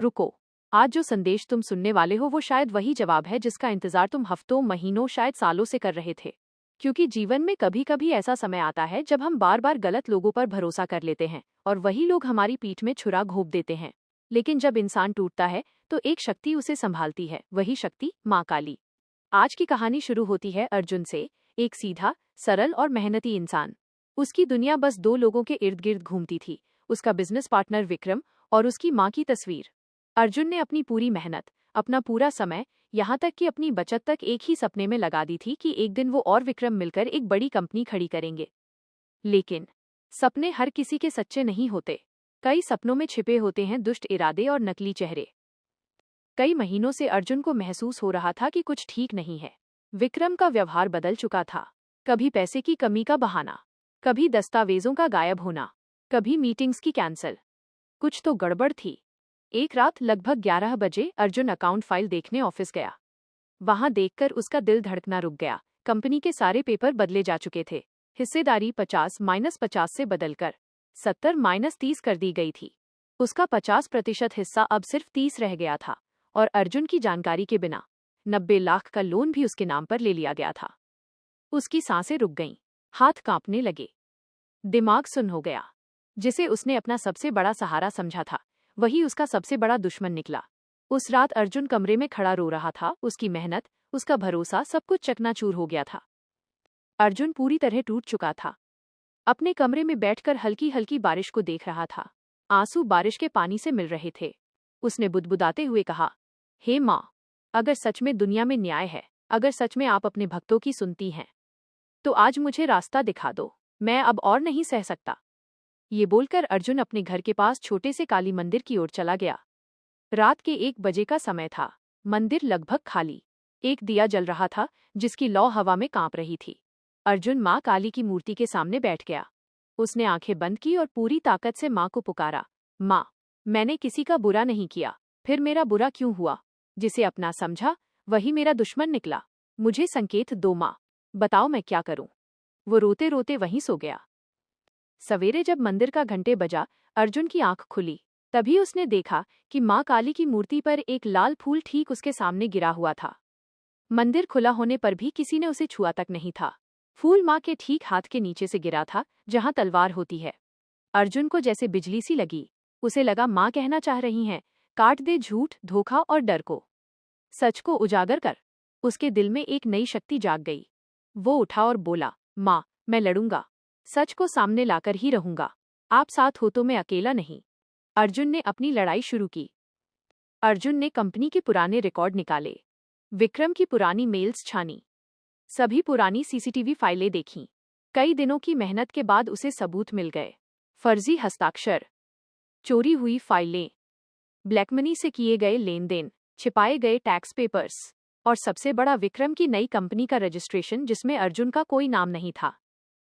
रुको, आज जो संदेश तुम सुनने वाले हो वो शायद वही जवाब है जिसका इंतजार तुम हफ्तों, महीनों, शायद सालों से कर रहे थे। क्योंकि जीवन में कभी कभी ऐसा समय आता है जब हम बार बार गलत लोगों पर भरोसा कर लेते हैं और वही लोग हमारी पीठ में छुरा घोंप देते हैं। लेकिन जब इंसान टूटता है तो एक शक्ति उसे संभालती है, वही शक्ति माँ काली। आज की कहानी शुरू होती है अर्जुन से, एक सीधा, सरल और मेहनती इंसान। उसकी दुनिया बस दो लोगों के इर्द गिर्द घूमती थी, उसका बिजनेस पार्टनर विक्रम और उसकी माँ की तस्वीर। अर्जुन ने अपनी पूरी मेहनत, अपना पूरा समय, यहाँ तक कि अपनी बचत तक एक ही सपने में लगा दी थी कि एक दिन वो और विक्रम मिलकर एक बड़ी कंपनी खड़ी करेंगे। लेकिन सपने हर किसी के सच्चे नहीं होते। कई सपनों में छिपे होते हैं दुष्ट इरादे और नकली चेहरे। कई महीनों से अर्जुन को महसूस हो रहा था कि कुछ ठीक नहीं है। विक्रम का व्यवहार बदल चुका था। कभी पैसे की कमी का बहाना, कभी दस्तावेजों का गायब होना, कभी मीटिंग्स की कैंसल। कुछ तो गड़बड़ थी। एक रात लगभग 11 बजे अर्जुन अकाउंट फाइल देखने ऑफिस गया। वहां देखकर उसका दिल धड़कना रुक गया। कंपनी के सारे पेपर बदले जा चुके थे। हिस्सेदारी 50-50 से बदलकर 70-30 कर दी गई थी। उसका 50% हिस्सा अब सिर्फ 30 रह गया था और अर्जुन की जानकारी के बिना 90 लाख का लोन भी उसके नाम पर ले लिया गया था। उसकी सांसें रुक गईं, हाथ कांपने लगे, दिमाग सुन्न हो गया। जिसे उसने अपना सबसे बड़ा सहारा समझा था, वही उसका सबसे बड़ा दुश्मन निकला। उस रात अर्जुन कमरे में खड़ा रो रहा था। उसकी मेहनत, उसका भरोसा, सब कुछ चकनाचूर हो गया था। अर्जुन पूरी तरह टूट चुका था। अपने कमरे में बैठकर हल्की हल्की बारिश को देख रहा था। आंसू बारिश के पानी से मिल रहे थे। उसने बुदबुदाते हुए कहा, हे माँ, अगर सच में दुनिया में न्याय है, अगर सच में आप अपने भक्तों की सुनती हैं, तो आज मुझे रास्ता दिखा दो। मैं अब और नहीं सह सकता। ये बोलकर अर्जुन अपने घर के पास छोटे से काली मंदिर की ओर चला गया। रात के 1 बजे का समय था। मंदिर लगभग खाली। एक दिया जल रहा था जिसकी लौ हवा में कांप रही थी। अर्जुन माँ काली की मूर्ति के सामने बैठ गया। उसने आंखें बंद की और पूरी ताकत से माँ को पुकारा, माँ, मैंने किसी का बुरा नहीं किया, फिर मेरा बुरा क्यों हुआ? जिसे अपना समझा वही मेरा दुश्मन निकला। मुझे संकेत दो माँ, बताओ मैं क्या करूं? वो रोते रोते वहीं सो गया। सवेरे जब मंदिर का घंटे बजा, अर्जुन की आंख खुली। तभी उसने देखा कि माँ काली की मूर्ति पर एक लाल फूल ठीक उसके सामने गिरा हुआ था। मंदिर खुला होने पर भी किसी ने उसे छुआ तक नहीं था। फूल माँ के ठीक हाथ के नीचे से गिरा था, जहाँ तलवार होती है। अर्जुन को जैसे बिजली सी लगी। उसे लगा माँ कहना चाह रही हैं, काट दे झूठ, धोखा और डर को, सच को उजागर कर। उसके दिल में एक नई शक्ति जाग गई। वो उठा और बोला, माँ, मैं लड़ूंगा, सच को सामने लाकर ही रहूंगा। आप साथ हो तो मैं अकेला नहीं। अर्जुन ने अपनी लड़ाई शुरू की। अर्जुन ने कंपनी के पुराने रिकॉर्ड निकाले, विक्रम की पुरानी मेल्स छानी, सभी पुरानी सीसीटीवी फाइलें देखीं। कई दिनों की मेहनत के बाद उसे सबूत मिल गए। फर्जी हस्ताक्षर, चोरी हुई फाइलें, ब्लैक मनी से किए गए लेन देन, छिपाए गए टैक्स पेपर्स और सबसे बड़ा विक्रम की नई कंपनी का रजिस्ट्रेशन जिसमें अर्जुन का कोई नाम नहीं था।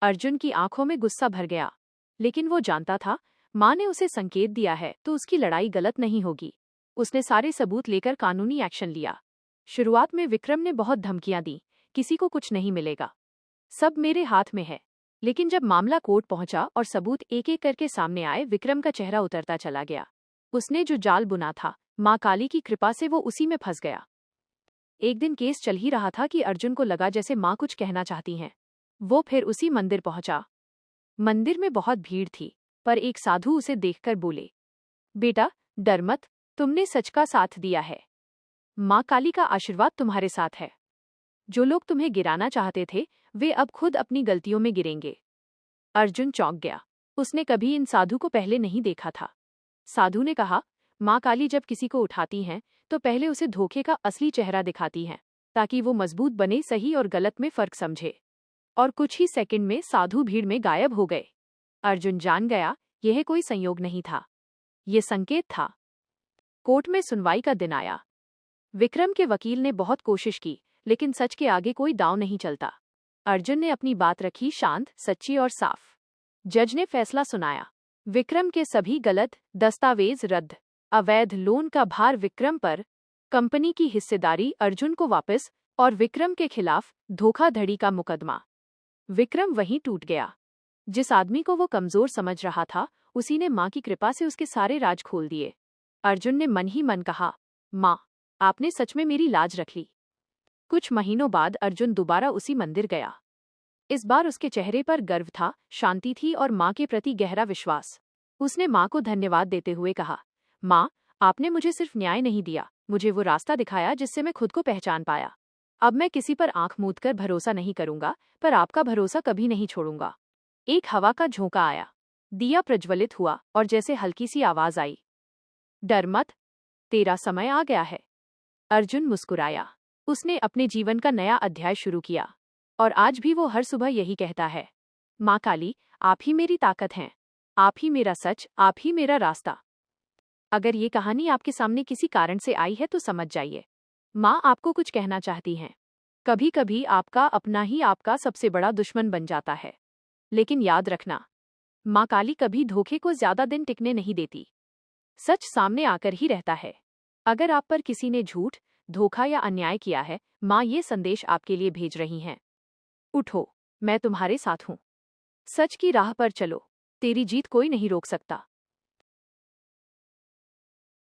अर्जुन की आंखों में गुस्सा भर गया। लेकिन वो जानता था, माँ ने उसे संकेत दिया है तो उसकी लड़ाई गलत नहीं होगी। उसने सारे सबूत लेकर कानूनी एक्शन लिया। शुरुआत में विक्रम ने बहुत धमकियां दी, किसी को कुछ नहीं मिलेगा, सब मेरे हाथ में है। लेकिन जब मामला कोर्ट पहुंचा और सबूत एक एक करके सामने आए, विक्रम का चेहरा उतरता चला गया। उसने जो जाल बुना था, माँ काली की कृपा से वो उसी में फंस गया। एक दिन केस चल ही रहा था कि अर्जुन को लगा जैसे माँ कुछ कहना चाहती हैं। वो फिर उसी मंदिर पहुंचा। मंदिर में बहुत भीड़ थी, पर एक साधु उसे देखकर बोले, बेटा, डर मत, तुमने सच का साथ दिया है। माँ काली का आशीर्वाद तुम्हारे साथ है। जो लोग तुम्हें गिराना चाहते थे, वे अब खुद अपनी गलतियों में गिरेंगे। अर्जुन चौंक गया। उसने कभी इन साधु को पहले नहीं देखा था। साधु ने कहा, माँ काली जब किसी को उठाती हैं, तो पहले उसे धोखे का असली चेहरा दिखाती हैं, ताकि वो मजबूत बने, सही और गलत में फर्क समझे। और कुछ ही सेकंड में साधु भीड़ में गायब हो गए। अर्जुन जान गया, यह कोई संयोग नहीं था, ये संकेत था। कोर्ट में सुनवाई का दिन आया। विक्रम के वकील ने बहुत कोशिश की, लेकिन सच के आगे कोई दांव नहीं चलता। अर्जुन ने अपनी बात रखी शांत, सच्ची और साफ। जज ने फैसला सुनाया, विक्रम के सभी गलत दस्तावेज रद्द, अवैध लोन का भार विक्रम पर, कंपनी की हिस्सेदारी अर्जुन को वापस और विक्रम के खिलाफ धोखाधड़ी का मुकदमा। विक्रम वहीं टूट गया। जिस आदमी को वो कमजोर समझ रहा था, उसी ने माँ की कृपा से उसके सारे राज खोल दिए। अर्जुन ने मन ही मन कहा, माँ, आपने सच में मेरी लाज रख ली। कुछ महीनों बाद अर्जुन दोबारा उसी मंदिर गया। इस बार उसके चेहरे पर गर्व था, शांति थी और माँ के प्रति गहरा विश्वास। उसने माँ को धन्यवाद देते हुए कहा, माँ, आपने मुझे सिर्फ न्याय नहीं दिया, मुझे वो रास्ता दिखाया जिससे मैं खुद को पहचान पाया। अब मैं किसी पर आंख मूंद कर भरोसा नहीं करूंगा, पर आपका भरोसा कभी नहीं छोड़ूंगा। एक हवा का झोंका आया, दिया प्रज्वलित हुआ और जैसे हल्की सी आवाज आई, डर मत, तेरा समय आ गया है। अर्जुन मुस्कुराया। उसने अपने जीवन का नया अध्याय शुरू किया और आज भी वो हर सुबह यही कहता है, माँ काली, आप ही मेरी ताकत हैं, आप ही मेरा सच, आप ही मेरा रास्ता। अगर ये कहानी आपके सामने किसी कारण से आई है तो समझ जाइए, माँ आपको कुछ कहना चाहती हैं। कभी कभी आपका अपना ही आपका सबसे बड़ा दुश्मन बन जाता है, लेकिन याद रखना, माँ काली कभी धोखे को ज्यादा दिन टिकने नहीं देती। सच सामने आकर ही रहता है। अगर आप पर किसी ने झूठ, धोखा या अन्याय किया है, माँ ये संदेश आपके लिए भेज रही हैं। उठो, मैं तुम्हारे साथ हूँ। सच की राह पर चलो, तेरी जीत कोई नहीं रोक सकता।